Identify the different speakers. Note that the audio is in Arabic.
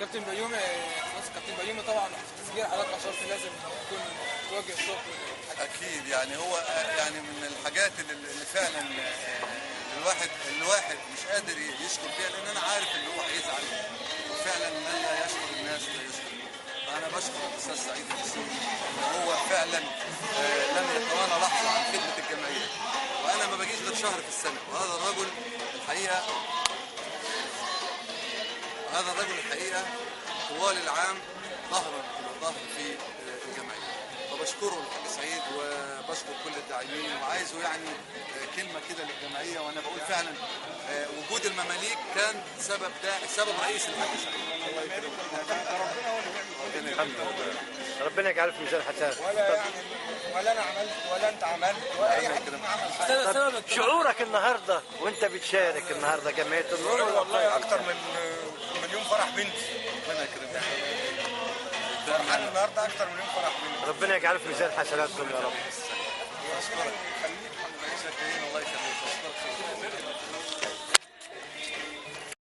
Speaker 1: كابتن بيومي، خلاص كابتن بيومي طبعا في تسجيل حالات اشرف لازم يكون توجه الشكر.
Speaker 2: اكيد يعني هو يعني من الحاجات اللي فعلا الواحد مش قادر يشكر فيها، لان انا عارف ان هو هيزعل، وفعلا من لا يشكر الناس لا يشكر. فانا بشكر الاستاذ سعيد الدسوقي ان هو فعلا لم يتوانى لحظه عن خدمه الجمعيه، وانا ما بجيش غير شهر في السنه، وهذا الرجل الحقيقه طوال العام ظهرا الى ظهر في الجمعيه. فبشكره الحاج سعيد وبشكر كل الداعمين، وعايزه يعني كلمه كده للجمعيه. وانا بقول فعلا وجود المماليك كان سبب رئيسي للحاج سعيد. الله يكرمك.
Speaker 3: ربنا يجعله في ميزان حسنات.
Speaker 4: ولا انا عملت ولا انت عملت ولا اي حد عمل.
Speaker 3: شعورك النهارده وانت بتشارك النهارده جمعيه النور؟
Speaker 4: والله اكتر من يوم فرح بنتي.
Speaker 2: ربنا يكرمك.
Speaker 4: فرحان النهارده اكتر من يوم فرح بنتي.
Speaker 3: ربنا يجعله في ميزان حسناتكم يا رب.
Speaker 2: اشكرك. الله يخليك. الله يخليك.